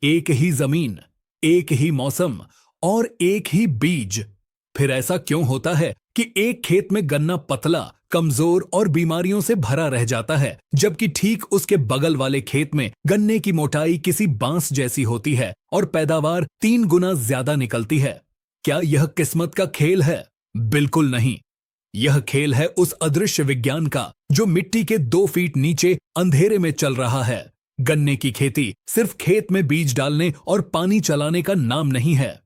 एक ही जमीन, एक ही मौसम और एक ही बीज। फिर ऐसा क्यों होता है कि एक खेत में गन्ना पतला, कमजोर और बीमारियों से भरा रह जाता है, जबकि ठीक उसके बगल वाले खेत में गन्ने की मोटाई किसी बांस जैसी होती है और पैदावार 3 गुना ज्यादा निकलती है? क्या यह किस्मत का खेल है? बिल्कुल नहीं। यह खेल है उस अदृश्य विज्ञान का जो मिट्टी के 2 फीट नीचे अंधेरे में चल रहा है। गन्ने की खेती सिर्फ खेत में बीज डालने और पानी चलाने का नाम नहीं है।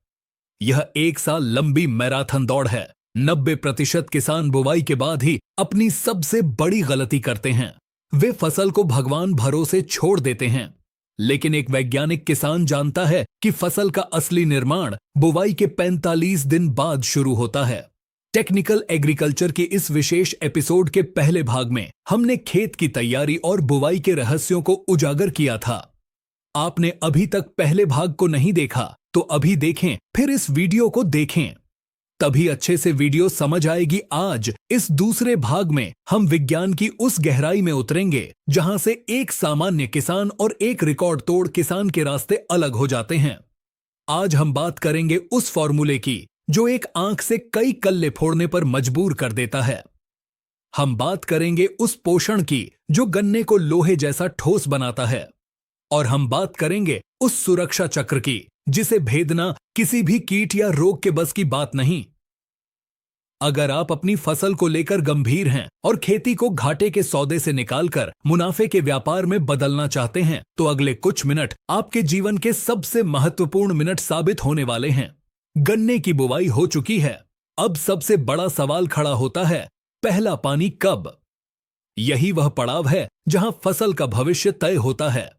यह 1 साल लंबी मैराथन दौड़ है। 90% किसान बुवाई के बाद ही अपनी सबसे बड़ी गलती करते हैं। वे फसल को भगवान भरोसे छोड़ देते हैं। लेकिन एक वैज्ञानिक किसान जानता है कि फसल का असली निर्माण बुवाई के 45 दिन बाद शुरू होता है। टेक्निकल एग्रीकल्चर के इस विशेष एपिसोड के पहले भाग में हमने खेत की तैयारी और बुवाई के रहस्यों को उजागर किया था। आपने अभी तक पहले भाग को नहीं देखा तो अभी देखें, फिर इस वीडियो को देखें, तभी अच्छे से वीडियो समझ आएगी। आज इस दूसरे भाग में हम विज्ञान की उस गहराई में उतरेंगे जहां से एक सामान्य किसान और एक रिकॉर्ड तोड़ किसान के रास्ते अलग हो जाते हैं। आज हम बात करेंगे उस फॉर्मूले की जो एक आंख से कई कल्ले फोड़ने पर मजबूर कर देता है। हम बात करेंगे उस पोषण की जो गन्ने को लोहे जैसा ठोस बनाता है। और हम बात करेंगे उस सुरक्षा चक्र की जिसे भेदना किसी भी कीट या रोग के बस की बात नहीं। अगर आप अपनी फसल को लेकर गंभीर हैं और खेती को घाटे के सौदे से निकालकर मुनाफे के व्यापार में बदलना चाहते हैं, तो अगले कुछ मिनट आपके जीवन के सबसे महत्वपूर्ण मिनट साबित होने वाले हैं। गन्ने की बुवाई हो चुकी है। अब सबसे बड़ा सवाल खड़ा होता है, पहला पानी कब? यही वह पड़ाव है जहां फसल का भविष्य तय होता है।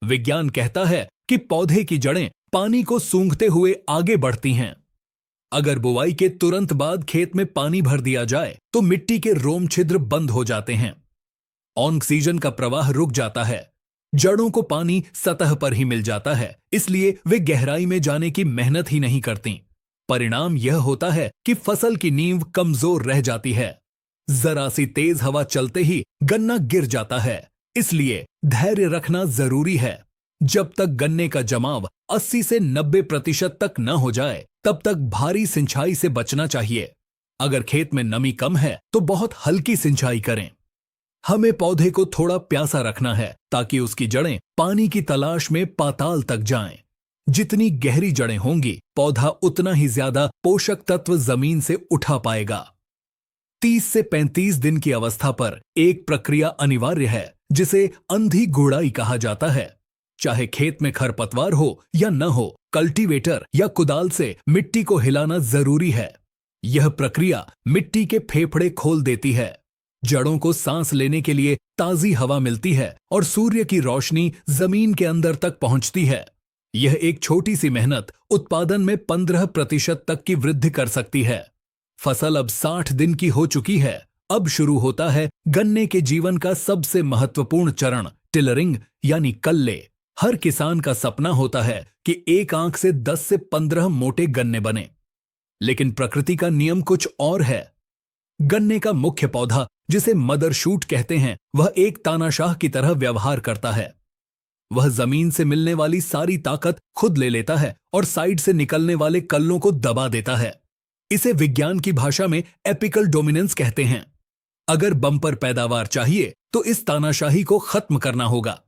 विज्ञान कहता है कि पौधे की जड़ें पानी को सूंघते हुए आगे बढ़ती हैं। अगर बुवाई के तुरंत बाद खेत में पानी भर दिया जाए तो मिट्टी के रोम छिद्र बंद हो जाते हैं। ऑक्सीजन का प्रवाह रुक जाता है। जड़ों को पानी सतह पर ही मिल जाता है, इसलिए वे गहराई में जाने की मेहनत ही नहीं करती। परिणाम यह होता है कि फसल की नींव कमजोर रह जाती है। जरा सी तेज हवा चलते ही गन्ना गिर जाता है। इसलिए धैर्य रखना जरूरी है। जब तक गन्ने का जमाव 80 से 90% तक न हो जाए, तब तक भारी सिंचाई से बचना चाहिए। अगर खेत में नमी कम है तो बहुत हल्की सिंचाई करें। हमें पौधे को थोड़ा प्यासा रखना है ताकि उसकी जड़ें पानी की तलाश में पाताल तक जाएं। जितनी गहरी जड़ें होंगी, पौधा उतना ही ज्यादा पोषक तत्व जमीन से उठा पाएगा। 30 से 35 दिन की अवस्था पर एक प्रक्रिया अनिवार्य है जिसे अंधी गुड़ाई कहा जाता है। चाहे खेत में खरपतवार हो या न हो, कल्टीवेटर या कुदाल से मिट्टी को हिलाना जरूरी है। यह प्रक्रिया मिट्टी के फेफड़े खोल देती है। जड़ों को सांस लेने के लिए ताजी हवा मिलती है और सूर्य की रोशनी जमीन के अंदर तक पहुंचती है। यह एक छोटी सी मेहनत उत्पादन में 15% तक की वृद्धि कर सकती है। फसल अब 60 दिन की हो चुकी है। अब शुरू होता है गन्ने के जीवन का सबसे महत्वपूर्ण चरण, टिलरिंग यानी कल्ले। हर किसान का सपना होता है कि एक आंख से 10 से 15 मोटे गन्ने बने, लेकिन प्रकृति का नियम कुछ और है। गन्ने का मुख्य पौधा, जिसे मदर शूट कहते हैं, वह एक तानाशाह की तरह व्यवहार करता है। वह जमीन से मिलने वाली सारी ताकत खुद ले लेता है और साइड से निकलने वाले कल्लों को दबा देता है। इसे विज्ञान की भाषा में एपिकल डोमिनेंस कहते हैं। अगर बम्पर पैदावार चाहिए तो इस तानाशाही को खत्म करना होगा।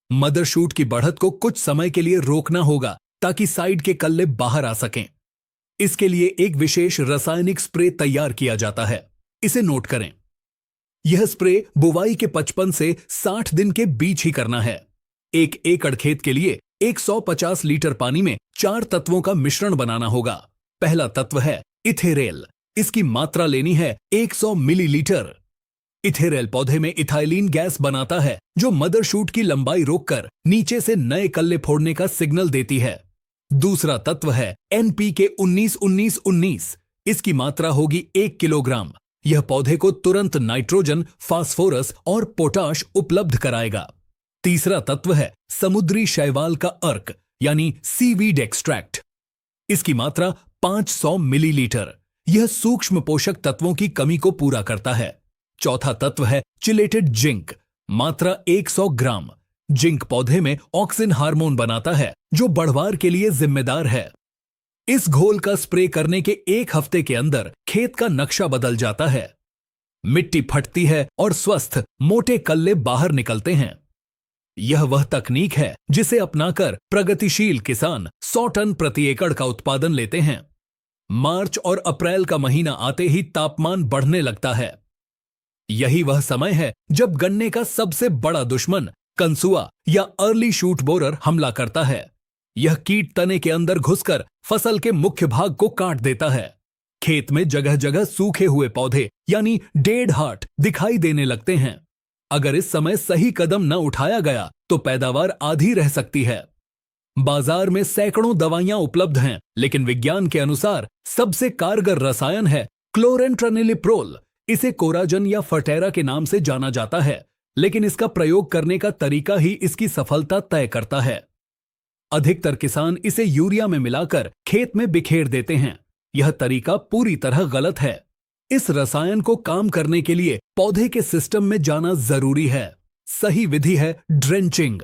मदर शूट की बढ़त को कुछ समय के लिए रोकना होगा ताकि साइड के कल्ले बाहर आ सकें। इसके लिए एक विशेष रासायनिक स्प्रे तैयार किया जाता है। इसे नोट करें। यह स्प्रे बुवाई के 55 से 60 दिन के बीच ही करना है। 1 एकड़ खेत के लिए 150 लीटर पानी में 4 तत्वों का मिश्रण बनाना होगा। पहला तत्व है इथेरेल। इसकी मात्रा लेनी है 100 मिलीलीटर। इथेरेल पौधे में इथाइलिन गैस बनाता है जो मदर शूट की लंबाई रोककर नीचे से नए कल्ले फोड़ने का सिग्नल देती है। दूसरा तत्व है NPK 19-19-19। इसकी मात्रा होगी 1 किलोग्राम। यह पौधे को तुरंत नाइट्रोजन, फास्फोरस और पोटाश उपलब्ध कराएगा। तीसरा तत्व है समुद्री शैवाल का अर्क यानी सीवीड एक्सट्रैक्ट। इसकी मात्रा 500 मिलीलीटर। यह सूक्ष्म पोषक तत्वों की कमी को पूरा करता है। चौथा तत्व है चिलेटेड जिंक, मात्रा 100 ग्राम। जिंक पौधे में ऑक्सिन हार्मोन बनाता है जो बढ़वार के लिए जिम्मेदार है। इस घोल का स्प्रे करने के 1 हफ्ते के अंदर खेत का नक्शा बदल जाता है। मिट्टी फटती है और स्वस्थ मोटे कल्ले बाहर निकलते हैं। यह वह तकनीक है जिसे अपनाकर प्रगतिशील किसान 100 टन प्रति एकड़ का उत्पादन लेते हैं। मार्च और अप्रैल का महीना आते ही तापमान बढ़ने लगता है। यही वह समय है जब गन्ने का सबसे बड़ा दुश्मन कंसुआ या अर्ली शूट बोरर हमला करता है। यह कीट तने के अंदर घुसकर फसल के मुख्य भाग को काट देता है। खेत में जगह जगह सूखे हुए पौधे यानी डेड हार्ट दिखाई देने लगते हैं। अगर इस समय सही कदम न उठाया गया तो पैदावार आधी रह सकती है। बाजार में सैकड़ों दवाइयां उपलब्ध हैं, लेकिन विज्ञान के अनुसार सबसे कारगर रसायन है क्लोरेंट्रनिलिप्रोल। इसे कोराजन या फर्टेरा के नाम से जाना जाता है, लेकिन इसका प्रयोग करने का तरीका ही इसकी सफलता तय करता है। अधिकतर किसान इसे यूरिया में मिलाकर खेत में बिखेर देते हैं। यह तरीका पूरी तरह गलत है। इस रसायन को काम करने के लिए पौधे के सिस्टम में जाना जरूरी है। सही विधि है ड्रेंचिंग।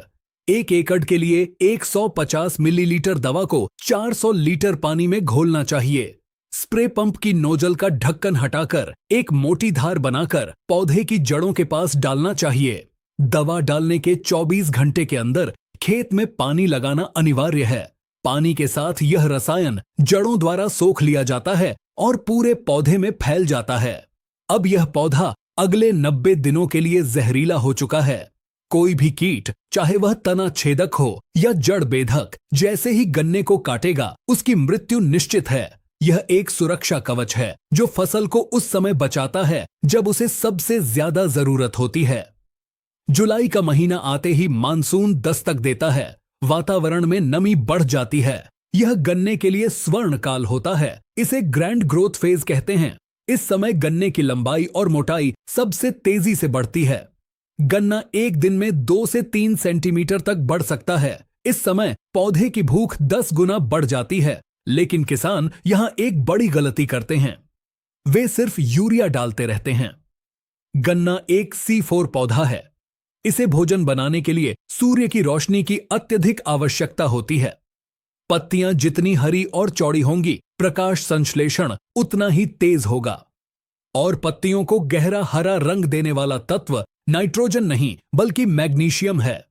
1 एकड़ के लिए 150 मिलीलीटर दवा को 400 लीटर पानी में घोलना चाहिए। स्प्रे पंप की नोजल का ढक्कन हटाकर एक मोटी धार बनाकर पौधे की जड़ों के पास डालना चाहिए। दवा डालने के 24 घंटे के अंदर खेत में पानी लगाना अनिवार्य है। पानी के साथ यह रसायन जड़ों द्वारा सोख लिया जाता है और पूरे पौधे में फैल जाता है। अब यह पौधा अगले 90 दिनों के लिए जहरीला हो चुका है। कोई भी कीट, चाहे वह तना छेदक हो या जड़ बेधक, जैसे ही गन्ने को काटेगा उसकी मृत्यु निश्चित है। यह एक सुरक्षा कवच है जो फसल को उस समय बचाता है जब उसे सबसे ज्यादा जरूरत होती है। जुलाई का महीना आते ही मानसून दस्तक देता है। वातावरण में नमी बढ़ जाती है। यह गन्ने के लिए स्वर्ण काल होता है। इसे ग्रैंड ग्रोथ फेज कहते हैं। इस समय गन्ने की लंबाई और मोटाई सबसे तेजी से बढ़ती है। गन्ना एक दिन में 2 से 3 सेंटीमीटर तक बढ़ सकता है। इस समय पौधे की भूख 10 गुना बढ़ जाती है। लेकिन किसान यहां एक बड़ी गलती करते हैं। वे सिर्फ यूरिया डालते रहते हैं। गन्ना एक C4 पौधा है। इसे भोजन बनाने के लिए सूर्य की रोशनी की अत्यधिक आवश्यकता होती है। पत्तियां जितनी हरी और चौड़ी होंगी, प्रकाश संश्लेषण उतना ही तेज होगा। और पत्तियों को गहरा हरा रंग देने वाला तत्व नाइट्रोजन नहीं बल्कि मैग्नीशियम है।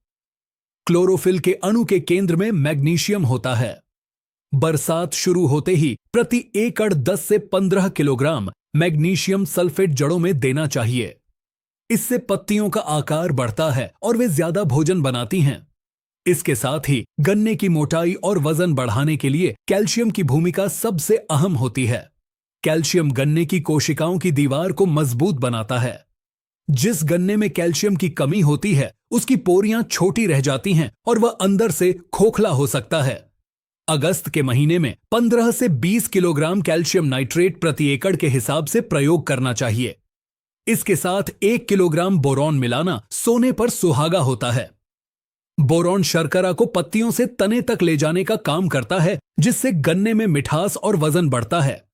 क्लोरोफिल के अणु के केंद्र में मैग्नीशियम होता है। बरसात शुरू होते ही प्रति एकड़ 10 से 15 किलोग्राम मैग्नीशियम सल्फेट जड़ों में देना चाहिए। इससे पत्तियों का आकार बढ़ता है और वे ज्यादा भोजन बनाती हैं। इसके साथ ही गन्ने की मोटाई और वजन बढ़ाने के लिए कैल्शियम की भूमिका सबसे अहम होती है। कैल्शियम गन्ने की कोशिकाओं की दीवार को मजबूत बनाता है। जिस गन्ने में कैल्शियम की कमी होती है उसकी पोरियां छोटी रह जाती हैं और वह अंदर से खोखला हो सकता है। अगस्त के महीने में 15 से 20 किलोग्राम कैल्शियम नाइट्रेट प्रति एकड़ के हिसाब से प्रयोग करना चाहिए। इसके साथ 1 किलोग्राम बोरॉन मिलाना सोने पर सुहागा होता है। बोरॉन शर्करा को पत्तियों से तने तक ले जाने का काम करता है, जिससे गन्ने में मिठास और वजन बढ़ता है।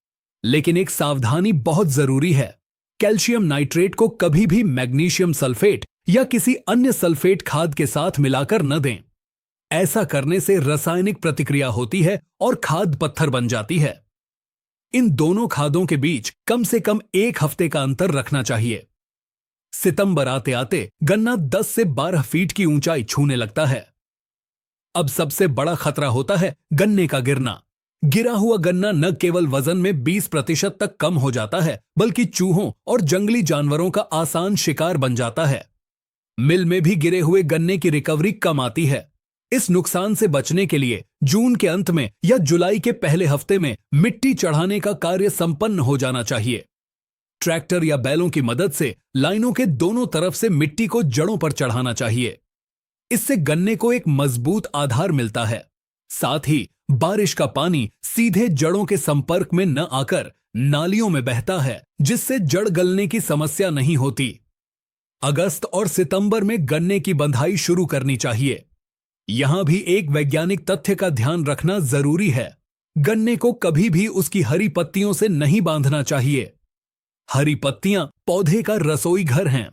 लेकिन एक सावधानी बहुत जरूरी है। कैल्शियम नाइट्रेट को कभी भी मैग्नीशियम सल्फेट या किसी अन्य सल्फेट खाद के साथ मिलाकर न दें। ऐसा करने से रासायनिक प्रतिक्रिया होती है और खाद पत्थर बन जाती है। इन दोनों खादों के बीच कम से कम 1 हफ्ते का अंतर रखना चाहिए। सितंबर आते आते गन्ना 10 से 12 फीट की ऊंचाई छूने लगता है। अब सबसे बड़ा खतरा होता है गन्ने का गिरना। गिरा हुआ गन्ना न केवल वजन में 20% तक कम हो जाता है, बल्कि चूहों और जंगली जानवरों का आसान शिकार बन जाता है। मिल में भी गिरे हुए गन्ने की रिकवरी कम आती है। इस नुकसान से बचने के लिए जून के अंत में या जुलाई के पहले हफ्ते में मिट्टी चढ़ाने का कार्य संपन्न हो जाना चाहिए। ट्रैक्टर या बैलों की मदद से लाइनों के दोनों तरफ से मिट्टी को जड़ों पर चढ़ाना चाहिए। इससे गन्ने को एक मजबूत आधार मिलता है। साथ ही बारिश का पानी सीधे जड़ों के संपर्क में न आकर नालियों में बहता है, जिससे जड़ गलने की समस्या नहीं होती। अगस्त और सितंबर में गन्ने की बंधाई शुरू करनी चाहिए। यहां भी एक वैज्ञानिक तथ्य का ध्यान रखना जरूरी है। गन्ने को कभी भी उसकी हरी पत्तियों से नहीं बांधना चाहिए। हरी पत्तियां पौधे का रसोई घर हैं।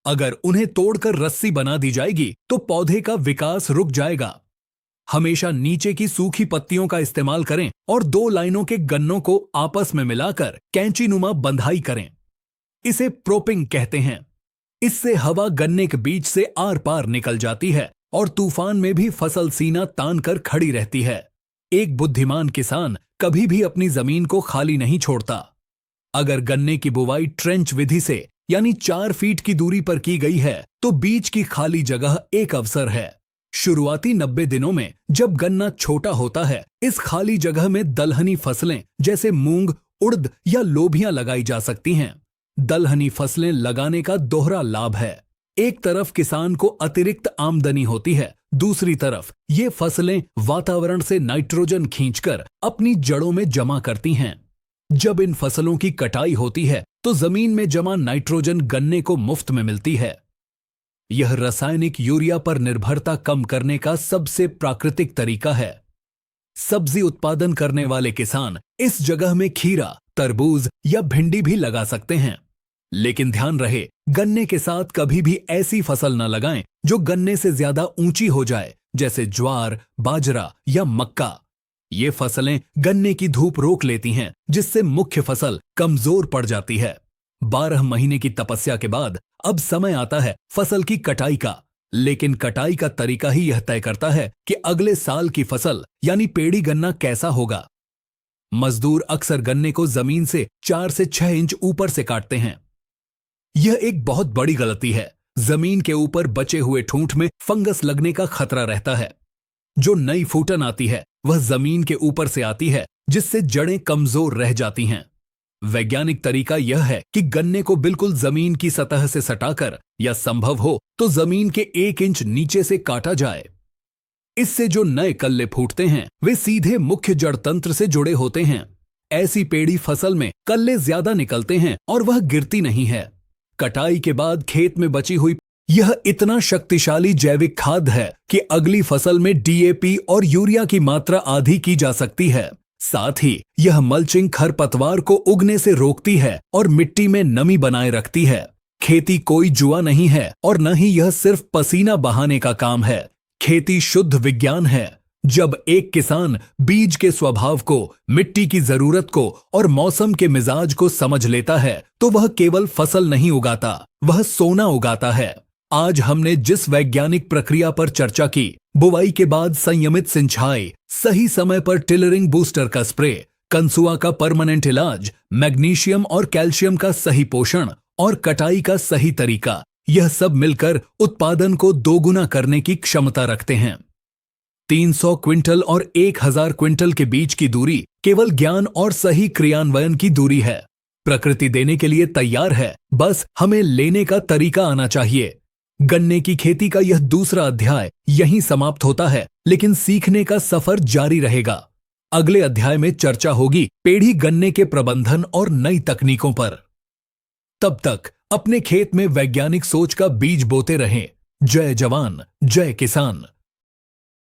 अगर उन्हें तोड़कर रस्सी बना दी जाएगी तो पौधे का विकास रुक जाएगा। हमेशा नीचे की सूखी पत्तियों का इस्तेमाल करें और 2 लाइनों के गन्नों को आपस में मिलाकर कैंचीनुमा बंधाई करें। इसे प्रोपिंग कहते हैं। इससे हवा गन्ने के बीच से आर पार निकल जाती है और तूफान में भी फसल सीना तान कर खड़ी रहती है। एक बुद्धिमान किसान कभी भी अपनी जमीन को खाली नहीं छोड़ता। अगर गन्ने की बुवाई ट्रेंच विधि से यानी 4 फीट की दूरी पर की गई है तो बीच की खाली जगह एक अवसर है। शुरुआती 90 दिनों में जब गन्ना छोटा होता है, इस खाली जगह में दलहनी फसलें जैसे मूंग, उड़द या लोबियां लगाई जा सकती हैं। दलहनी फसलें लगाने का दोहरा लाभ है। एक तरफ किसान को अतिरिक्त आमदनी होती है, दूसरी तरफ ये फसलें वातावरण से नाइट्रोजन खींचकर अपनी जड़ों में जमा करती हैं। जब इन फसलों की कटाई होती है तो जमीन में जमा नाइट्रोजन गन्ने को मुफ्त में मिलती है। यह रासायनिक यूरिया पर निर्भरता कम करने का सबसे प्राकृतिक तरीका है। सब्जी उत्पादन करने वाले किसान इस जगह में खीरा, तरबूज या भिंडी भी लगा सकते हैं। लेकिन ध्यान रहे, गन्ने के साथ कभी भी ऐसी फसल न लगाएं जो गन्ने से ज्यादा ऊंची हो जाए, जैसे ज्वार, बाजरा या मक्का। ये फसलें गन्ने की धूप रोक लेती हैं, जिससे मुख्य फसल कमजोर पड़ जाती है। 12 महीने की तपस्या के बाद अब समय आता है फसल की कटाई का। लेकिन कटाई का तरीका ही यह तय करता है कि अगले साल की फसल यानी पेड़ी गन्ना कैसा होगा। मजदूर अक्सर गन्ने को जमीन से 4 से 6 इंच ऊपर से काटते हैं। यह एक बहुत बड़ी गलती है। जमीन के ऊपर बचे हुए ठूंठ में फंगस लगने का खतरा रहता है। जो नई फूटन आती है वह जमीन के ऊपर से आती है, जिससे जड़ें कमजोर रह जाती हैं। वैज्ञानिक तरीका यह है कि गन्ने को बिल्कुल जमीन की सतह से सटाकर या संभव हो तो जमीन के 1 इंच नीचे से काटा जाए। इससे जो नए कल्ले फूटते हैं वे सीधे मुख्य जड़ तंत्र से जुड़े होते हैं। ऐसी पेड़ी फसल में कल्ले ज्यादा निकलते हैं और वह गिरती नहीं है। कटाई के बाद खेत में बची हुई यह इतना शक्तिशाली जैविक खाद है कि अगली फसल में डीएपी और यूरिया की मात्रा आधी की जा सकती है। साथ ही यह मल्चिंग खरपतवार को उगने से रोकती है और मिट्टी में नमी बनाए रखती है। खेती कोई जुआ नहीं है और न ही यह सिर्फ पसीना बहाने का काम है। खेती शुद्ध विज्ञान है। जब एक किसान बीज के स्वभाव को, मिट्टी की जरूरत को और मौसम के मिजाज को समझ लेता है तो वह केवल फसल नहीं उगाता, वह सोना उगाता है। आज हमने जिस वैज्ञानिक प्रक्रिया पर चर्चा की, बुवाई के बाद संयमित सिंचाई, सही समय पर टिलरिंग बूस्टर का स्प्रे, कंसुआ का परमानेंट इलाज, मैग्नीशियम और कैल्शियम का सही पोषण और कटाई का सही तरीका, यह सब मिलकर उत्पादन को दोगुना करने की क्षमता रखते हैं। 300 क्विंटल और 1000 क्विंटल के बीच की दूरी केवल ज्ञान और सही क्रियान्वयन की दूरी है। प्रकृति देने के लिए तैयार है, बस हमें लेने का तरीका आना चाहिए। गन्ने की खेती का यह दूसरा अध्याय यहीं समाप्त होता है, लेकिन सीखने का सफर जारी रहेगा। अगले अध्याय में चर्चा होगी पेड़ी गन्ने के प्रबंधन और नई तकनीकों पर। तब तक अपने खेत में वैज्ञानिक सोच का बीज बोते रहें। जय जवान, जय किसान।